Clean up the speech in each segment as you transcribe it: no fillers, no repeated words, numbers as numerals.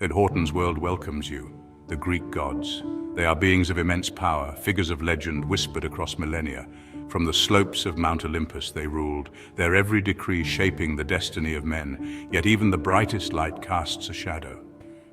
Ed Horton's world welcomes you, the Greek gods. They are beings of immense power, figures of legend whispered across millennia. From the slopes of Mount Olympus they ruled, their every decree shaping the destiny of men, yet even the brightest light casts a shadow.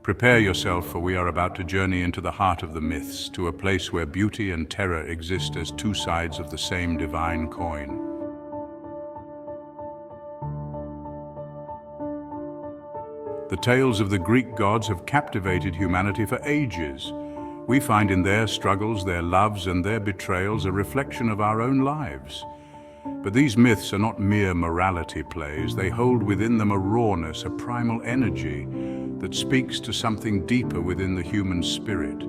Prepare yourself, for we are about to journey into the heart of the myths, to a place where beauty and terror exist as two sides of the same divine coin. The tales of the Greek gods have captivated humanity for ages. We find in their struggles, their loves, and their betrayals a reflection of our own lives. But these myths are not mere morality plays. They hold within them a rawness, a primal energy that speaks to something deeper within the human spirit.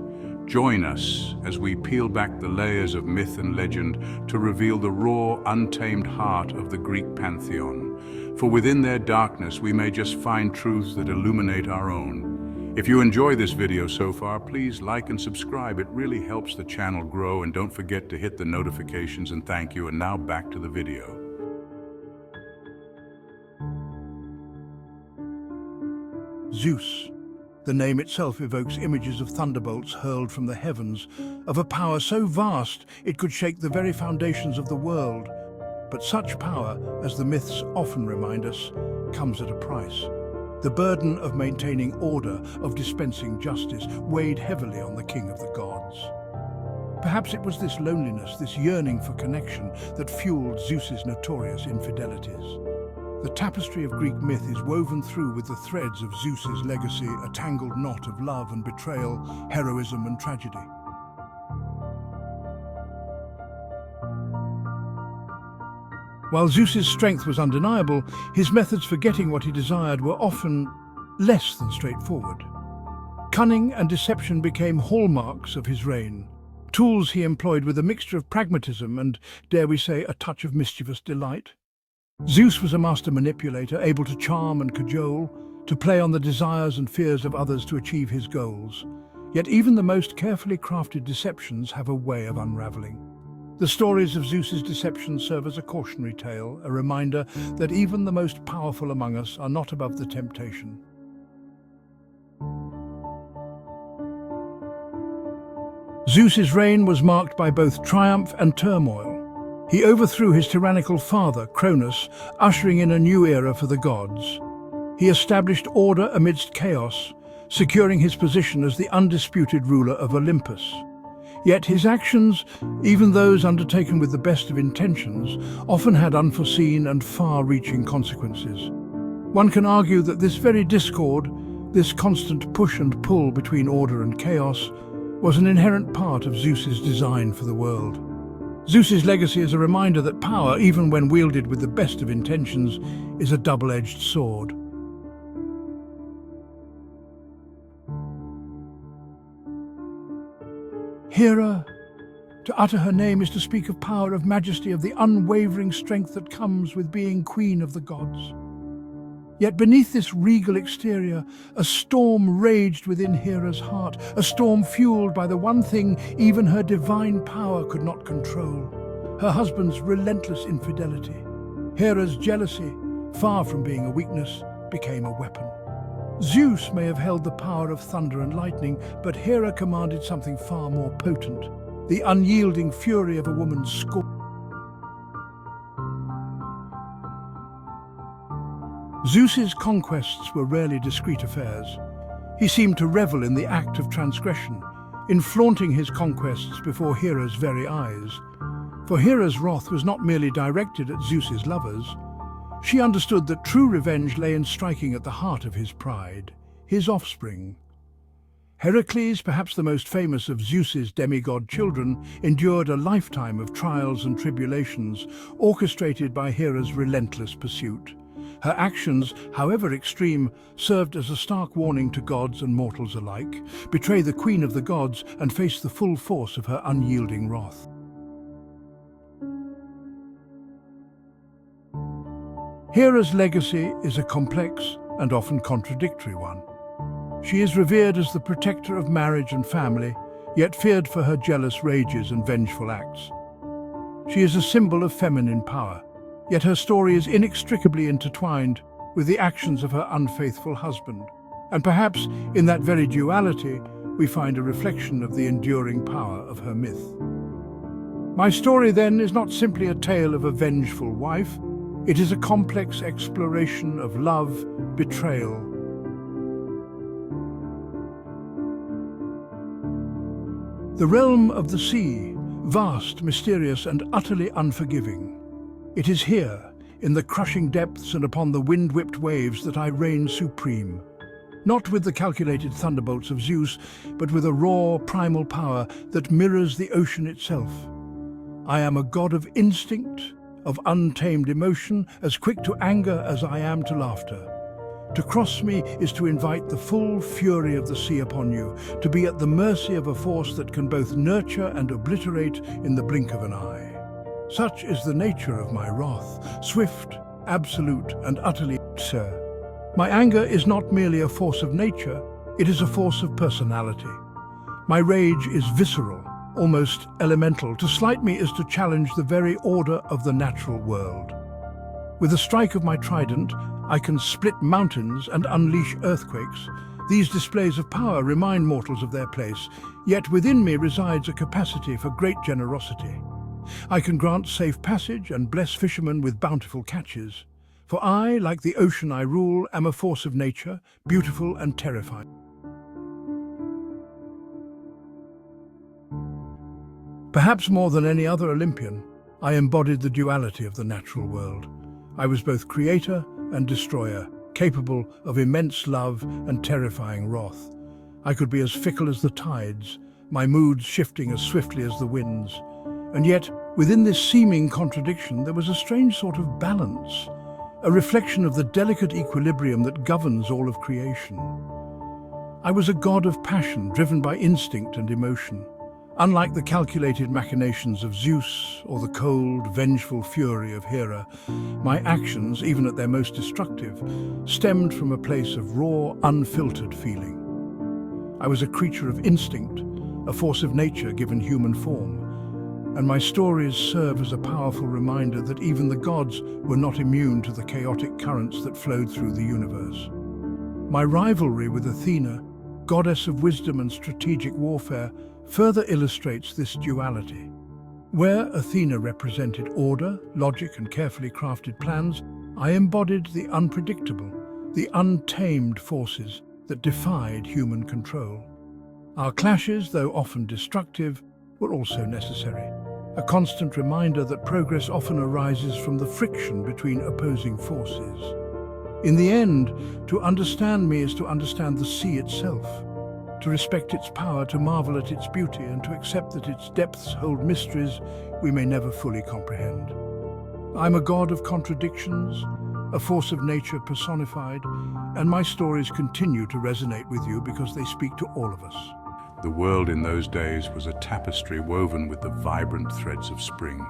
Join us as we peel back the layers of myth and legend to reveal the raw, untamed heart of the Greek pantheon. For within their darkness, we may just find truths that illuminate our own. If you enjoy this video so far, please like and subscribe. It really helps the channel grow, and don't forget to hit the notifications, and thank you. And now back to the video. Zeus. The name itself evokes images of thunderbolts hurled from the heavens, of a power so vast it could shake the very foundations of the world. But such power, as the myths often remind us, comes at a price. The burden of maintaining order, of dispensing justice, weighed heavily on the king of the gods. Perhaps it was this loneliness, this yearning for connection, that fueled Zeus's notorious infidelities. The tapestry of Greek myth is woven through with the threads of Zeus's legacy, a tangled knot of love and betrayal, heroism and tragedy. While Zeus's strength was undeniable, his methods for getting what he desired were often less than straightforward. Cunning and deception became hallmarks of his reign, tools he employed with a mixture of pragmatism and, dare we say, a touch of mischievous delight. Zeus was a master manipulator, able to charm and cajole, to play on the desires and fears of others to achieve his goals. Yet even the most carefully crafted deceptions have a way of unraveling. The stories of Zeus's deceptions serve as a cautionary tale, a reminder that even the most powerful among us are not above the temptation. Zeus's reign was marked by both triumph and turmoil. He overthrew his tyrannical father, Cronus, ushering in a new era for the gods. He established order amidst chaos, securing his position as the undisputed ruler of Olympus. Yet his actions, even those undertaken with the best of intentions, often had unforeseen and far-reaching consequences. One can argue that this very discord, this constant push and pull between order and chaos, was an inherent part of Zeus's design for the world. Zeus's legacy is a reminder that power, even when wielded with the best of intentions, is a double-edged sword. Hera, to utter her name is to speak of power, of majesty, of the unwavering strength that comes with being queen of the gods. Yet beneath this regal exterior, a storm raged within Hera's heart, a storm fueled by the one thing even her divine power could not control: her husband's relentless infidelity. Hera's jealousy, far from being a weakness, became a weapon. Zeus may have held the power of thunder and lightning, but Hera commanded something far more potent: the unyielding fury of a woman's scorn. Zeus's conquests were rarely discreet affairs. He seemed to revel in the act of transgression, in flaunting his conquests before Hera's very eyes. For Hera's wrath was not merely directed at Zeus's lovers. She understood that true revenge lay in striking at the heart of his pride, his offspring. Heracles, perhaps the most famous of Zeus's demigod children, endured a lifetime of trials and tribulations, orchestrated by Hera's relentless pursuit. Her actions, however extreme, served as a stark warning to gods and mortals alike: betray the queen of the gods and face the full force of her unyielding wrath. Hera's legacy is a complex and often contradictory one. She is revered as the protector of marriage and family, yet feared for her jealous rages and vengeful acts. She is a symbol of feminine power, yet her story is inextricably intertwined with the actions of her unfaithful husband. And perhaps in that very duality, we find a reflection of the enduring power of her myth. My story, then, is not simply a tale of a vengeful wife. It is a complex exploration of love, betrayal. The realm of the sea, vast, mysterious, and utterly unforgiving. It is here, in the crushing depths and upon the wind-whipped waves, that I reign supreme. Not with the calculated thunderbolts of Zeus, but with a raw, primal power that mirrors the ocean itself. I am a god of instinct, of untamed emotion, as quick to anger as I am to laughter. To cross me is to invite the full fury of the sea upon you, to be at the mercy of a force that can both nurture and obliterate in the blink of an eye. Such is the nature of my wrath, swift, absolute, and utterly, sir. My anger is not merely a force of nature, it is a force of personality. My rage is visceral, almost elemental. To slight me is to challenge the very order of the natural world. With a strike of my trident, I can split mountains and unleash earthquakes. These displays of power remind mortals of their place, yet within me resides a capacity for great generosity. I can grant safe passage and bless fishermen with bountiful catches. For I, like the ocean I rule, am a force of nature, beautiful and terrifying. Perhaps more than any other Olympian, I embodied the duality of the natural world. I was both creator and destroyer, capable of immense love and terrifying wrath. I could be as fickle as the tides, my moods shifting as swiftly as the winds. And yet, within this seeming contradiction, there was a strange sort of balance, a reflection of the delicate equilibrium that governs all of creation. I was a god of passion, driven by instinct and emotion. Unlike the calculated machinations of Zeus or the cold, vengeful fury of Hera, my actions, even at their most destructive, stemmed from a place of raw, unfiltered feeling. I was a creature of instinct, a force of nature given human form, and my stories serve as a powerful reminder that even the gods were not immune to the chaotic currents that flowed through the universe. My rivalry with Athena, goddess of wisdom and strategic warfare, further illustrates this duality. Where Athena represented order, logic, and carefully crafted plans, I embodied the unpredictable, the untamed forces that defied human control. Our clashes, though often destructive, were also necessary, a constant reminder that progress often arises from the friction between opposing forces. In the end, to understand me is to understand the sea itself, to respect its power, to marvel at its beauty, and to accept that its depths hold mysteries we may never fully comprehend. I'm a god of contradictions, a force of nature personified, and my stories continue to resonate with you because they speak to all of us. The world in those days was a tapestry woven with the vibrant threads of spring.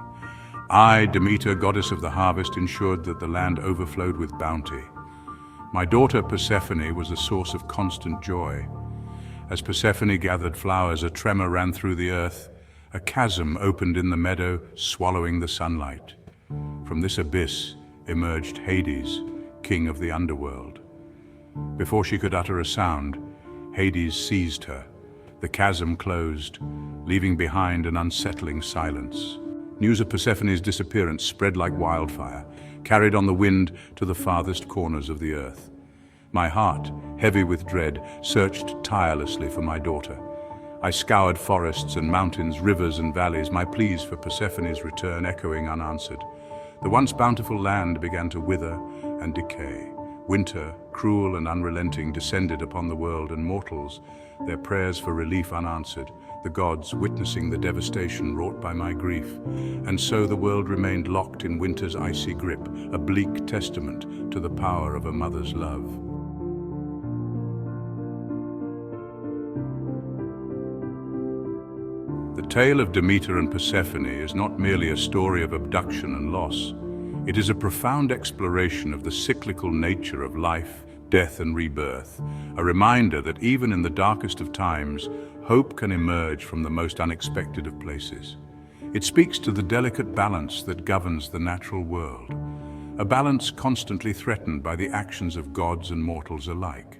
I, Demeter, goddess of the harvest, ensured that the land overflowed with bounty. My daughter Persephone was a source of constant joy. As Persephone gathered flowers, a tremor ran through the earth. A chasm opened in the meadow, swallowing the sunlight. From this abyss emerged Hades, king of the underworld. Before she could utter a sound, Hades seized her. The chasm closed, leaving behind an unsettling silence. News of Persephone's disappearance spread like wildfire, carried on the wind to the farthest corners of the earth. My heart, heavy with dread, searched tirelessly for my daughter. I scoured forests and mountains, rivers and valleys, my pleas for Persephone's return echoing unanswered. The once bountiful land began to wither and decay. Winter, cruel and unrelenting, descended upon the world, and mortals, their prayers for relief unanswered, the gods witnessing the devastation wrought by my grief. And so the world remained locked in winter's icy grip, a bleak testament to the power of a mother's love. The tale of Demeter and Persephone is not merely a story of abduction and loss. It is a profound exploration of the cyclical nature of life, death and rebirth, a reminder that even in the darkest of times, hope can emerge from the most unexpected of places. It speaks to the delicate balance that governs the natural world, a balance constantly threatened by the actions of gods and mortals alike.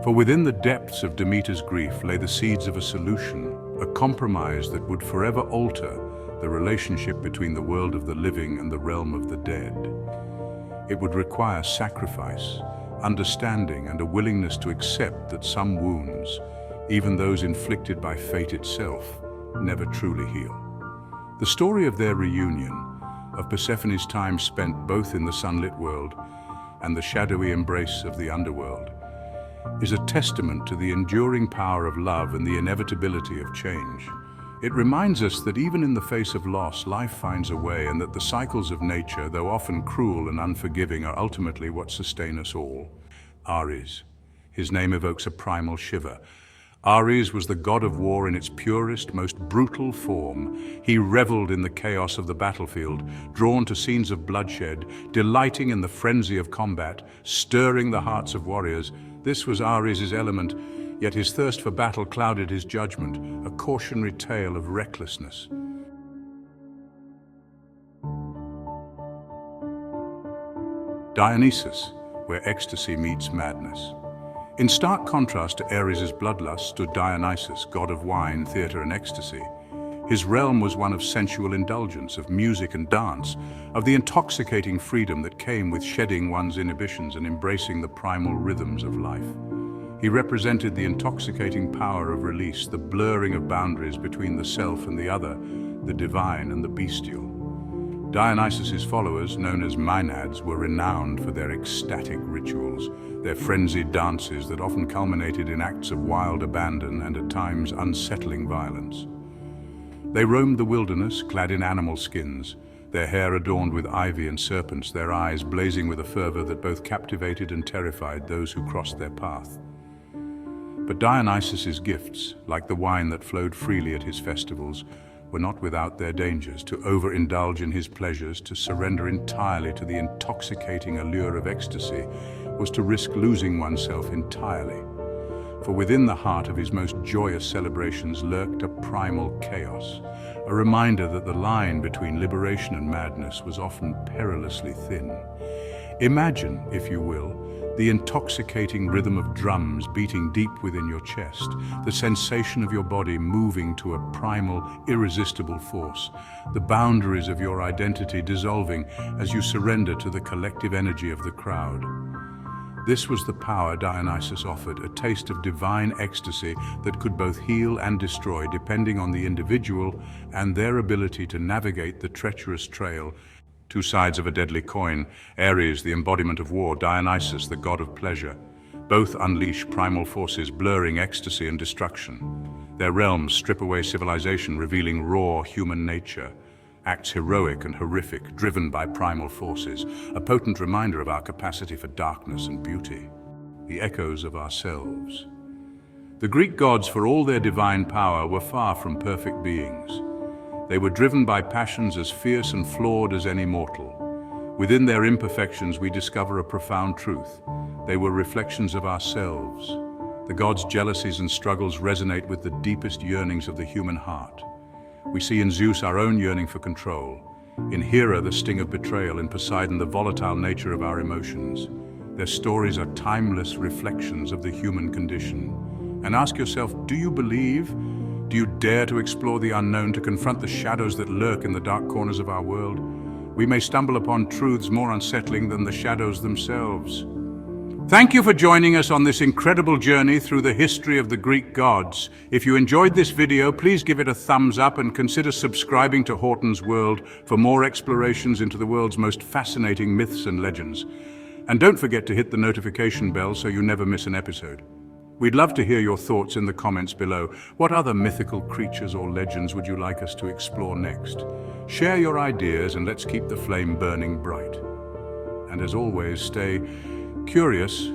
For within the depths of Demeter's grief lay the seeds of a solution, a compromise that would forever alter the relationship between the world of the living and the realm of the dead. It would require sacrifice, understanding, and a willingness to accept that some wounds, even those inflicted by fate itself, never truly heal. The story of their reunion, of Persephone's time spent both in the sunlit world and the shadowy embrace of the underworld, is a testament to the enduring power of love and the inevitability of change. It reminds us that even in the face of loss, life finds a way, and that the cycles of nature, though often cruel and unforgiving, are ultimately what sustain us all. Ares. His name evokes a primal shiver. Ares was the god of war in its purest, most brutal form. He reveled in the chaos of the battlefield, drawn to scenes of bloodshed, delighting in the frenzy of combat, stirring the hearts of warriors. This was Ares' element, yet his thirst for battle clouded his judgment, a cautionary tale of recklessness. Dionysus, where ecstasy meets madness. In stark contrast to Ares' bloodlust stood Dionysus, god of wine, theatre, and ecstasy. His realm was one of sensual indulgence, of music and dance, of the intoxicating freedom that came with shedding one's inhibitions and embracing the primal rhythms of life. He represented the intoxicating power of release, the blurring of boundaries between the self and the other, the divine and the bestial. Dionysus's followers, known as Maenads, were renowned for their ecstatic rituals, their frenzied dances that often culminated in acts of wild abandon and at times unsettling violence. They roamed the wilderness, clad in animal skins, their hair adorned with ivy and serpents, their eyes blazing with a fervor that both captivated and terrified those who crossed their path. But Dionysus's gifts, like the wine that flowed freely at his festivals, were not without their dangers. To overindulge in his pleasures, to surrender entirely to the intoxicating allure of ecstasy, was to risk losing oneself entirely. For within the heart of his most joyous celebrations lurked a primal chaos, a reminder that the line between liberation and madness was often perilously thin. Imagine, if you will, the intoxicating rhythm of drums beating deep within your chest, the sensation of your body moving to a primal, irresistible force, the boundaries of your identity dissolving as you surrender to the collective energy of the crowd. This was the power Dionysus offered, a taste of divine ecstasy that could both heal and destroy, depending on the individual and their ability to navigate the treacherous trail. Two sides of a deadly coin, Ares, the embodiment of war, Dionysus, the god of pleasure. Both unleash primal forces, blurring ecstasy and destruction. Their realms strip away civilization, revealing raw human nature. Acts heroic and horrific, driven by primal forces, a potent reminder of our capacity for darkness and beauty, the echoes of ourselves. The Greek gods, for all their divine power, were far from perfect beings. They were driven by passions as fierce and flawed as any mortal. Within their imperfections, we discover a profound truth. They were reflections of ourselves. The gods' jealousies and struggles resonate with the deepest yearnings of the human heart. We see in Zeus our own yearning for control, in Hera the sting of betrayal, in Poseidon the volatile nature of our emotions. Their stories are timeless reflections of the human condition. And ask yourself, do you believe? Do you dare to explore the unknown, to confront the shadows that lurk in the dark corners of our world? We may stumble upon truths more unsettling than the shadows themselves. Thank you for joining us on this incredible journey through the history of the Greek gods. If you enjoyed this video, please give it a thumbs up and consider subscribing to Horton's World for more explorations into the world's most fascinating myths and legends. And don't forget to hit the notification bell so you never miss an episode. We'd love to hear your thoughts in the comments below. What other mythical creatures or legends would you like us to explore next? Share your ideas and let's keep the flame burning bright. And as always, stay curious,